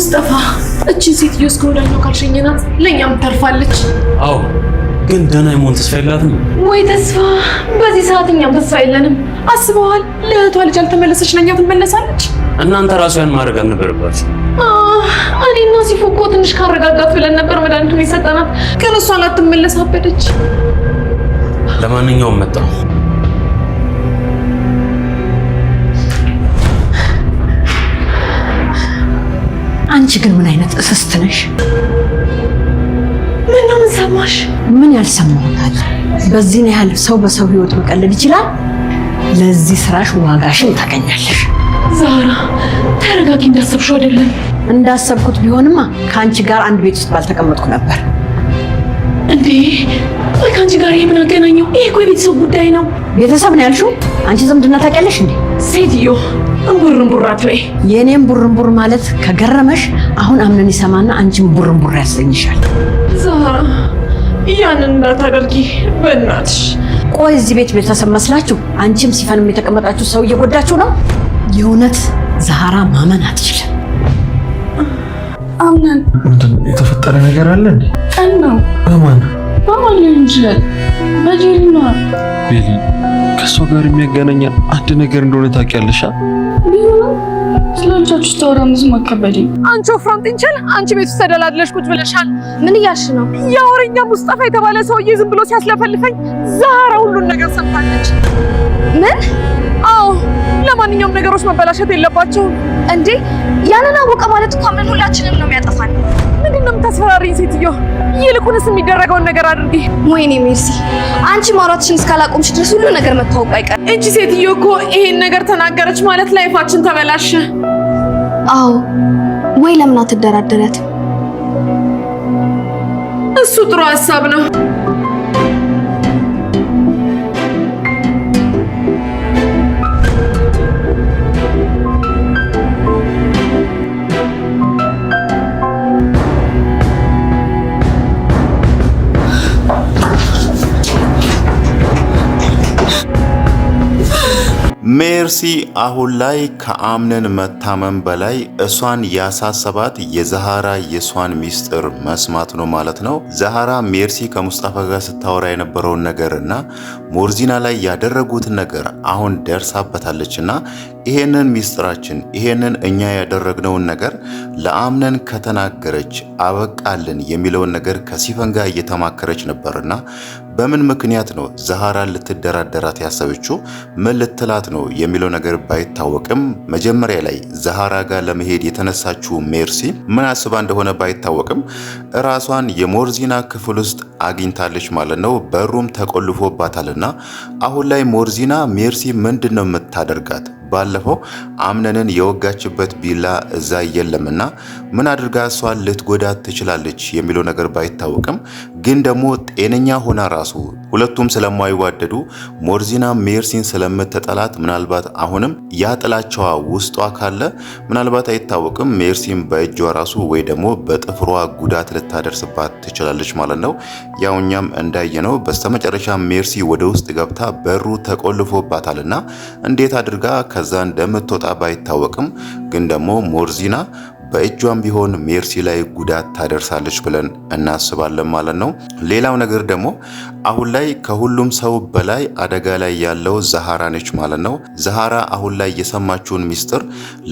ሙስጠፋ እቺ ሴትዮ እስከወዳኛው ካልሸኘናት ለኛም ተርፋለች። አዎ ግን ደህና የመሆን ተስፋ የላትም ወይ? ተስፋ በዚህ ሰዓት እኛም ተስፋ የለንም። አስበዋል? ለእህቷ ልጅ አልተመለሰች ለኛ ትመለሳለች? እናንተ ራሱ ያን ማድረግ አልነበረባችሁ። እኔና ሲፉ እኮ ትንሽ ካረጋጋት ብለን ነበር መድኃኒቱን የሰጠናት፣ ግን እሷ ላትመለስ አበደች። ለማንኛውም መጣሁ። አንቺ ግን ምን አይነት እስስት ነሽ? ምን ሰማሽ? ምን ያልሰማሁት? በዚህ ያህል ሰው በሰው ህይወት መቀለድ ይችላል? ለዚህ ስራሽ ዋጋሽን ታገኛለሽ። ዛራ ተረጋጊ። እንዳሰብሽው አይደለም። እንዳሰብኩት ቢሆንማ ከአንቺ ጋር አንድ ቤት ውስጥ ባልተቀመጥኩ ነበር። እንዴ ወይ ከአንቺ ጋር ምን አገናኘው? ይሄ እኮ የቤተሰብ ጉዳይ ነው። ቤተሰብ ነው ያልሽው? አንቺ ዝምድና ታውቂያለሽ እንዴ? ሴትዮ እንቡርንቡር አትበይ። የኔም ቡርንቡር ማለት ከገረመሽ አሁን አምነን ይሰማና አንቺም ቡርንቡር ያሰኝሻል። ዛራ ያንን እንዳታደርጊ በእናትሽ። ቆይ እዚህ ቤት ቤተሰብ መስላችሁ አንቺም ሲፈንም የተቀመጣችሁ ሰው እየጎዳችሁ ነው። የእውነት ዛራ ማመን አትችልም። አምነን ምንድን የተፈጠረ ነገር አለ እንዴ? ቀን ነው። በማን ሊሆን ይችላል? በጄሪና ቤሊ ከእሷ ጋር የሚያገናኛል አንድ ነገር እንደሆነ ታውቂያለሽ? ቢሆንም ስለልጃችሁ ስታወራ ብዙ መከበድ። አንቺ ወፍራም ጥንቸል፣ አንቺ ቤት ውስጥ ተደላድለሽ ቁጭ ብለሻል። ምን እያልሽ ነው? የወሬኛ ሙስጠፋ የተባለ ሰውዬ ዝም ብሎ ሲያስለፈልፈኝ ዛራ ሁሉን ነገር ሰምታለች። ምን? አዎ፣ ለማንኛውም ነገሮች መበላሸት የለባቸውም። እንዴ ያንን አወቀ ማለት እኮ ምን ሁላችንም ነው የሚያጠፋን። ምንድን ነው የምታስፈራሪኝ ሴትዮ? ይልቁንስ የሚደረገውን ነገር አድርጊ። ወይኔ ሜርሲ፣ አንቺ ማውራትሽን እስካላቆምሽ ድረስ ሁሉ ነገር መታወቁ አይቀርም። እቺ ሴትዮ እኮ ይሄን ነገር ተናገረች ማለት ላይፋችን ተበላሸ። አዎ፣ ወይ ለምን አትደራደረት? እሱ ጥሩ ሀሳብ ነው። ሜርሲ አሁን ላይ ከአምነን መታመም በላይ እሷን ያሳሰባት የዛሃራ የሷን ሚስጥር መስማት ነው ማለት ነው። ዛሃራ ሜርሲ ከሙስጠፋ ጋር ስታወራ የነበረውን ነገርና ሞርዚና ላይ ያደረጉትን ነገር አሁን ደርሳበታለችና ይሄንን ሚስጥራችን ይሄንን እኛ ያደረግነውን ነገር ለአምነን ከተናገረች አበቃልን የሚለውን ነገር ከሲፈን ጋር እየተማከረች ነበርና በምን ምክንያት ነው ዛሃራን ልትደራደራት ያሰበችው? ምን ልትላት ነው የሚለው ነገር ባይታወቅም መጀመሪያ ላይ ዛሃራ ጋር ለመሄድ የተነሳችው ሜርሲ ምን አስባ እንደሆነ ባይታወቅም ራሷን የሞርዚና ክፍል ውስጥ አግኝታለች ማለት ነው። በሩም ተቆልፎባታልና አሁን ላይ ሞርዚና ሜርሲ ምንድነው የምታደርጋት? ባለፈው አምነንን የወጋችበት ቢላ እዛ የለምና ምን አድርጋ እሷን ልትጎዳት ትችላለች የሚለው ነገር ባይታወቅም ግን ደግሞ ጤነኛ ሆና ራሱ ሁለቱም ስለማይዋደዱ ሞርዚና ሜርሲን ስለምትጠላት ምናልባት አሁንም ያ ጥላቻዋ ውስጧ ካለ ምናልባት አይታወቅም ሜርሲን በእጇ ራሱ ወይ ደግሞ በጥፍሯ ጉዳት ልታደርስባት ትችላለች ማለት ነው። ያው እኛም እንዳየነው በስተመጨረሻ ሜርሲ ወደ ውስጥ ገብታ በሩ ተቆልፎባታልና እንዴት አድርጋ ከዛ እንደምትወጣ ባይታወቅም ግን ደግሞ ሞርዚና በእጇም ቢሆን ሜርሲ ላይ ጉዳት ታደርሳለች ብለን እናስባለን ማለት ነው። ሌላው ነገር ደግሞ አሁን ላይ ከሁሉም ሰው በላይ አደጋ ላይ ያለው ዛሃራ ነች ማለት ነው። ዛሃራ አሁን ላይ የሰማችውን ሚስጥር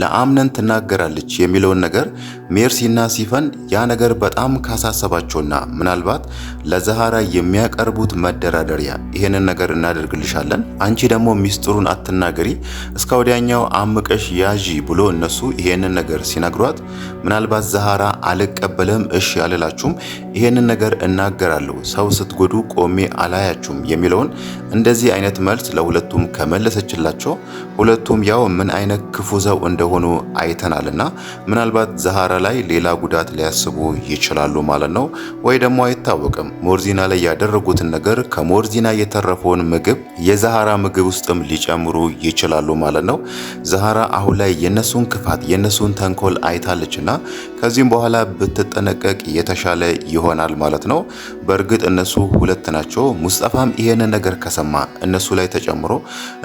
ለአምነን ትናገራለች የሚለውን ነገር ሜርሲና ሲፈን ያ ነገር በጣም ካሳሰባቸውና ምናልባት ለዛሃራ የሚያቀርቡት መደራደሪያ ይሄንን ነገር እናደርግልሻለን፣ አንቺ ደግሞ ሚስጥሩን አትናገሪ፣ እስከ ወዲያኛው አምቀሽ ያዢ ብሎ እነሱ ይሄንን ነገር ሲነግሯት ምናልባት ዛሃራ አልቀበልም፣ እሺ አልላችሁም፣ ይሄንን ነገር እናገራለሁ፣ ሰው ስትጎዱ ቆሜ አላያችሁም የሚለውን እንደዚህ አይነት መልስ ለሁለቱም ከመለሰችላቸው ሁለቱም ያው ምን አይነት ክፉ ሰው እንደሆኑ አይተናልና ምናልባት ዛሃራ ላይ ሌላ ጉዳት ሊያስቡ ይችላሉ ማለት ነው። ወይ ደግሞ አይታወቅም ሞርዚና ላይ ያደረጉትን ነገር ከሞርዚና የተረፈውን ምግብ የዛሃራ ምግብ ውስጥም ሊጨምሩ ይችላሉ ማለት ነው። ዛሃራ አሁን ላይ የነሱን ክፋት የነሱን ተንኮል አይታለች ሰምታለችና ከዚህም በኋላ ብትጠነቀቅ የተሻለ ይሆናል ማለት ነው። በእርግጥ እነሱ ሁለት ናቸው። ሙስጠፋም ይሄንን ነገር ከሰማ እነሱ ላይ ተጨምሮ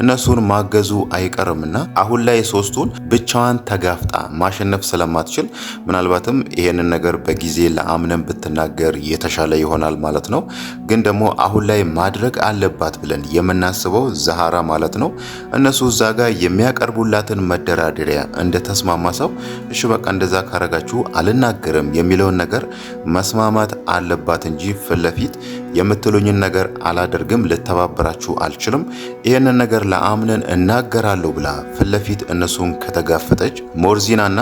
እነሱን ማገዙ አይቀርምና አሁን ላይ ሶስቱን ብቻዋን ተጋፍጣ ማሸነፍ ስለማትችል ምናልባትም ይሄንን ነገር በጊዜ ለአምነን ብትናገር የተሻለ ይሆናል ማለት ነው። ግን ደግሞ አሁን ላይ ማድረግ አለባት ብለን የምናስበው ዛሃራ ማለት ነው እነሱ እዛ ጋር የሚያቀርቡላትን መደራደሪያ እንደተስማማ ሰው እሺ በቃ እንደዛ ካረጋችሁ አልናገርም የሚለውን ነገር መስማማት አለባት እንጂ ፍለፊት የምትሉኝን ነገር አላደርግም፣ ልተባበራችሁ አልችልም፣ ይሄንን ነገር ለአምነን እናገራለሁ ብላ ፍለፊት እነሱን ከተጋፈጠች ሞርዚናና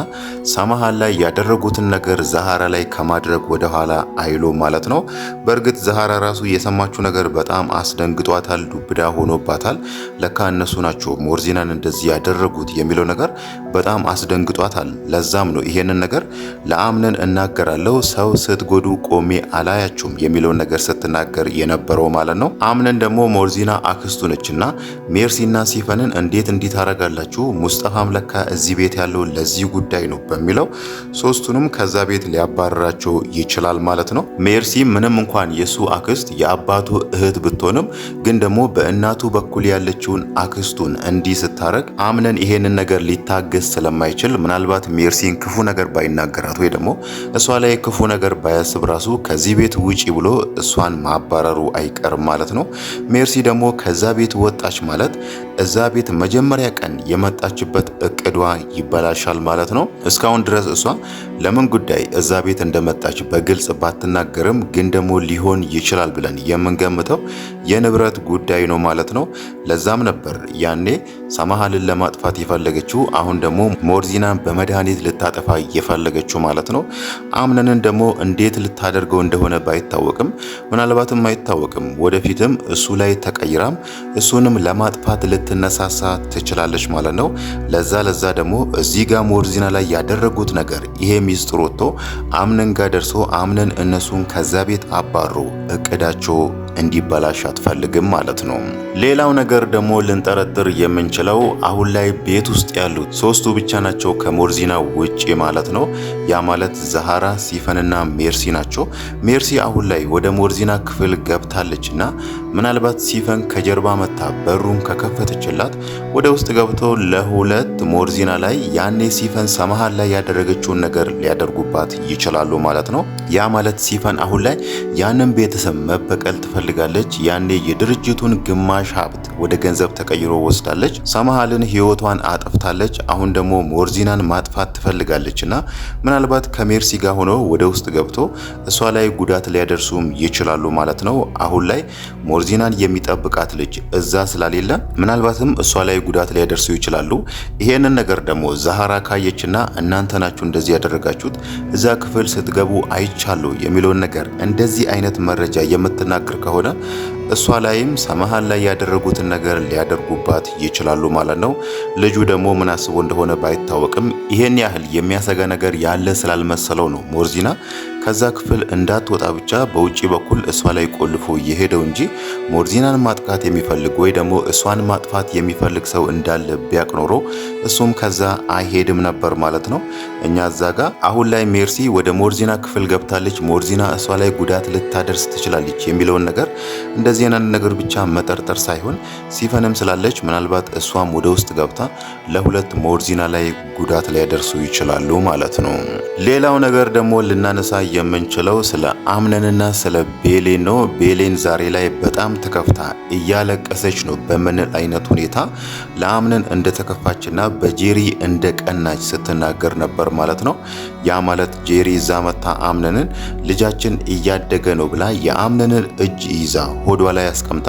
ሰማሃል ላይ ያደረጉትን ነገር ዛሃራ ላይ ከማድረግ ወደ ኋላ አይሎ ማለት ነው። በእርግጥ ዛሃራ ራሱ የሰማችው ነገር በጣም አስደንግጧታል፣ ዱብዳ ሆኖባታል። ለካ እነሱ ናቸው ሞርዚናን እንደዚህ ያደረጉት የሚለው ነገር በጣም አስደንግጧታል። ለዛም ነው ይሄንን ነገር ለአምነን እናገራለሁ፣ ሰው ስትጎዱ ቆሜ አላያችሁም የሚለውን ነገር ስትናገር የነበረው ማለት ነው። አምነን ደግሞ ሞርዚና አክስቱ ነችና ሜርሲና ሲፈንን እንዴት ታረጋላችሁ? ሙስጠፋም ለካ እዚህ ቤት ያለው ለዚህ ጉዳይ ነው በሚለው ሶስቱንም ከዛ ቤት ሊያባረራቸው ይችላል ማለት ነው። ሜርሲ ምንም እንኳን የሱ አክስት የአባቱ እህት ብትሆንም ግን ደግሞ በእናቱ በኩል ያለችውን አክስቱን እንዲህ ስታረግ አምነን ይሄንን ነገር ሊታገስ ስለማይችል ምናልባት ሜርሲን ክፉ ነገር ባይናገራት ወይ ደግሞ እሷ ላይ ክፉ ነገር ባያስብ ራሱ ከዚህ ቤት ውጪ ብሎ እሷን ማባረሩ አይቀርም ማለት ነው። ሜርሲ ደግሞ ከዛ ቤት ወጣች ማለት እዛ ቤት መጀመሪያ ቀን የመጣችበት እቅዷ ይበላሻል ማለት ነው። እስካሁን ድረስ እሷ ለምን ጉዳይ እዛ ቤት እንደመጣች በግልጽ ባትናገርም ግን ደግሞ ሊሆን ይችላል ብለን የምንገምተው የንብረት ጉዳይ ነው ማለት ነው። ለዛም ነበር ያኔ ሰማሃልን ለማጥፋት የፈለገችው፣ አሁን ደግሞ ሞርዚናን በመድኃኒት ልታጠፋ የፈለገችው ማለት ነው። አምነንን ደግሞ እንዴት ልታደርገው እንደሆነ ባይታወቅም ምናልባትም አይታወቅም ወደፊትም እሱ ላይ ተቀይራም እሱንም ለማጥፋት ልትነሳሳ ትችላለች ማለት ነው። ለዛ ደግሞ እዚህ ጋር ሞርዚና ላይ ያደረጉት ነገር ይሄ ሚስጥር ወጥቶ አምነን ጋር ደርሶ አምነን እነሱን ከዛ ቤት አባሮ እቅዳቸው እንዲበላሽ አትፈልግም ማለት ነው። ሌላው ነገር ደግሞ ልንጠረጥር የምንችለው አሁን ላይ ቤት ውስጥ ያሉት ሶስቱ ብቻ ናቸው ከሞርዚና ውጪ ማለት ነው። ያ ማለት ዛሃራ፣ ሲፈንና ሜርሲ ናቸው። ሜርሲ አሁን ላይ ወደ ሞርዚና ክፍል ገብታለችና ምናልባት ሲፈን ከጀርባ መታ በሩን ከከፈተችላት ወደ ውስጥ ገብቶ ለሁለት ሞርዚና ላይ ያኔ ሲፈን ሰማሃል ላይ ያደረገችውን ነገር ሊያደርጉባት ይችላሉ ማለት ነው። ያ ማለት ሲፈን አሁን ላይ ያንን ቤተሰብ መበቀል ትፈልጋለች። ያኔ የድርጅቱን ግማሽ ሀብት ወደ ገንዘብ ተቀይሮ ወስዳለች። ሰማሃልን ህይወቷን አጥፍታለች። አሁን ደግሞ ሞርዚናን ማጥፋት ትፈልጋለችና ምናልባት ከሜርሲ ጋር ሆኖ ወደ ውስጥ ገብቶ እሷ ላይ ጉዳት ሊያደርሱም ይችላሉ ማለት ነው። አሁን ላይ ሞርዚናን የሚጠብቃት ልጅ እዛ ስላሌለ ምናልባትም እሷ ላይ ጉዳት ሊያደርሱ ይችላሉ። ይሄንን ነገር ደግሞ ዛሃራ ካየችና እናንተ ናችሁ እንደዚህ ያደረጋችሁት እዛ ክፍል ስትገቡ አይቻሉ የሚለውን ነገር እንደዚህ አይነት መረጃ የምትናገር ከሆነ እሷ ላይም ሰማሃል ላይ ያደረጉትን ነገር ሊያደርጉባት ይችላሉ ማለት ነው። ልጁ ደግሞ ምን አስቦ እንደሆነ ባይታወቅም ይሄን ያህል የሚያሰጋ ነገር ያለ ስላልመሰለው ነው ሞርዚና ከዛ ክፍል እንዳትወጣ ብቻ በውጪ በኩል እሷ ላይ ቆልፎ የሄደው እንጂ ሞርዚናን ማጥቃት የሚፈልግ ወይ ደግሞ እሷን ማጥፋት የሚፈልግ ሰው እንዳለ ቢያቅ ኖሮ እሱም ከዛ አይሄድም ነበር ማለት ነው። እኛ እዛ ጋር አሁን ላይ ሜርሲ ወደ ሞርዚና ክፍል ገብታለች፣ ሞርዚና እሷ ላይ ጉዳት ልታደርስ ትችላለች የሚለውን ነገር እንደዚህ አይነት ነገር ብቻ መጠርጠር ሳይሆን ሲፈንም ስላለች ምናልባት እሷም ወደ ውስጥ ገብታ ለሁለት ሞርዚና ላይ ጉዳት ሊያደርሱ ይችላሉ ማለት ነው። ሌላው ነገር ደግሞ ልናነሳ የምንችለው ስለ አምነንና ስለ ቤሌን ነው። ቤሌን ዛሬ ላይ በጣም ተከፍታ እያለቀሰች ነው በምንል አይነት ሁኔታ ለአምነን እንደተከፋችና በጄሪ እንደቀናች ስትናገር ነበር ማለት ነው። ያ ማለት ጄሪ እዛ መታ አምነንን ልጃችን እያደገ ነው ብላ የአምነንን እጅ ይዛ ሆዷ ላይ አስቀምጣ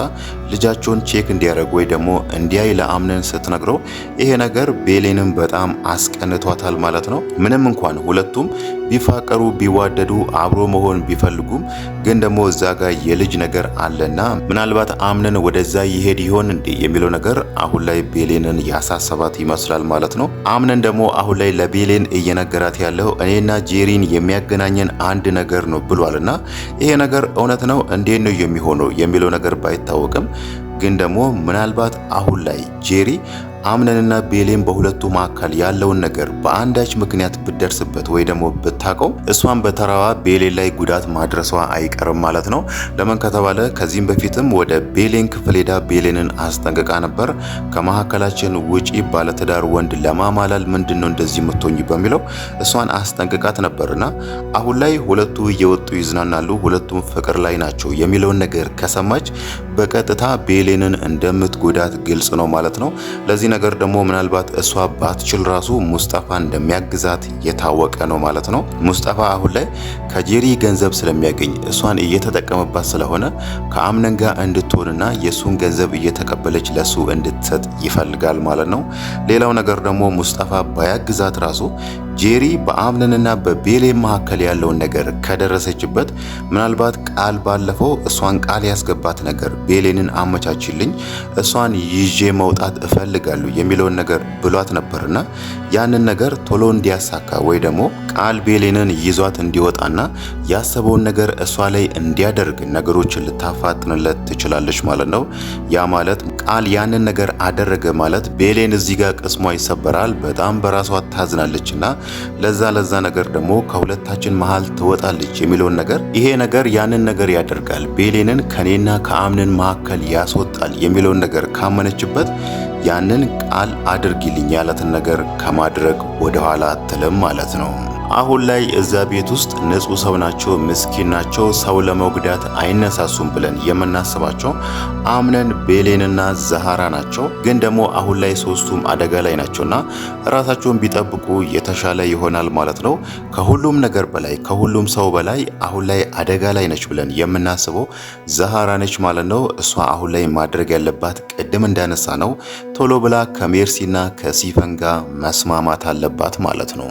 ልጃቸውን ቼክ እንዲያደርግ ወይ ደግሞ እንዲያይ ለአምነን ስትነግረው ይሄ ነገር ቤሌንም በጣም አስቀንቷታል ማለት ነው። ምንም እንኳን ሁለቱም ቢፋቀሩ ቢዋደዱ አብሮ መሆን ቢፈልጉም ግን ደግሞ እዛ ጋር የልጅ ነገር አለና ምናልባት አምነን ወደዛ ይሄድ ይሆን እንዴ የሚለው ነገር አሁን ላይ ቤሌንን ያሳሰባት ይመስላል ማለት ነው። አምነን ደግሞ አሁን ላይ ለቤሌን እየነገራት ያለው እኔና ጄሪን የሚያገናኘን አንድ ነገር ነው ብሏልና ይሄ ነገር እውነት ነው እንዴት ነው የሚሆነው የሚለው ነገር ባይታወቅም ግን ደግሞ ምናልባት አሁን ላይ ጄሪ አምነንና ቤሌን በሁለቱ መካከል ያለውን ነገር በአንዳች ምክንያት ብትደርስበት ወይ ደግሞ ብታቀው እሷን በተራዋ ቤሌን ላይ ጉዳት ማድረሷ አይቀርም ማለት ነው። ለምን ከተባለ ከዚህም በፊትም ወደ ቤሌን ክፍል ሄዳ ቤሌንን አስጠንቅቃ ነበር። ከመካከላችን ውጪ ባለትዳር ወንድ ለማማላል ምንድነው እንደዚህ የምትሆኝ በሚለው እሷን አስጠንቅቃት ነበርና አሁን ላይ ሁለቱ እየወጡ ይዝናናሉ፣ ሁለቱም ፍቅር ላይ ናቸው የሚለውን ነገር ከሰማች በቀጥታ ቤሌንን እንደምትጎዳት ግልጽ ነው ማለት ነው። ለዚህ ነገር ደግሞ ምናልባት እሷ ባትችል ራሱ ሙስጠፋ እንደሚያግዛት የታወቀ ነው ማለት ነው። ሙስጠፋ አሁን ላይ ከጄሪ ገንዘብ ስለሚያገኝ እሷን እየተጠቀመባት ስለሆነ ከአምነን ጋር እንድትሆንና የሱን ገንዘብ እየተቀበለች ለሱ እንድትሰጥ ይፈልጋል ማለት ነው። ሌላው ነገር ደግሞ ሙስጠፋ ባያግዛት ራሱ ጄሪ በአምነንና በቤሌን መካከል ያለውን ነገር ከደረሰችበት ምናልባት ቃል ባለፈው እሷን ቃል ያስገባት ነገር ቤሌንን አመቻችልኝ እሷን ይዤ መውጣት እፈልጋለሁ የሚለውን ነገር ብሏት ነበርና ያንን ነገር ቶሎ እንዲያሳካ ወይ ደግሞ ቃል ቤሌንን ይዟት እንዲወጣና ያሰበውን ነገር እሷ ላይ እንዲያደርግ ነገሮችን ልታፋጥንለት ትችላለች ማለት ነው። ያ ማለት ቃል ያንን ነገር አደረገ ማለት ቤሌን እዚህ ጋር ቅስሟ ይሰበራል፣ በጣም በራሷ ታዝናለችና ለዛ ነገር ደግሞ ከሁለታችን መሃል ትወጣለች የሚለውን ነገር ይሄ ነገር ያንን ነገር ያደርጋል፣ ቤሌንን ከኔና ከአምነን መካከል ያስወጣል የሚለውን ነገር ካመነችበት ያንን ቃል አድርጊልኝ ያላትን ነገር ከማድረግ ወደኋላ አትልም ማለት ነው። አሁን ላይ እዛ ቤት ውስጥ ንጹህ ሰው ናቸው፣ ምስኪን ናቸው፣ ሰው ለመጉዳት አይነሳሱም ብለን የምናስባቸው አምነን ቤሌንና ዛሃራ ናቸው። ግን ደግሞ አሁን ላይ ሶስቱም አደጋ ላይ ናቸውና ራሳቸውን ቢጠብቁ የተሻለ ይሆናል ማለት ነው። ከሁሉም ነገር በላይ ከሁሉም ሰው በላይ አሁን ላይ አደጋ ላይ ነች ብለን የምናስበው ዛሃራ ነች ማለት ነው። እሷ አሁን ላይ ማድረግ ያለባት ቅድም እንዳነሳ ነው ቶሎ ብላ ከሜርሲና ከሲፈን ጋር መስማማት አለባት ማለት ነው።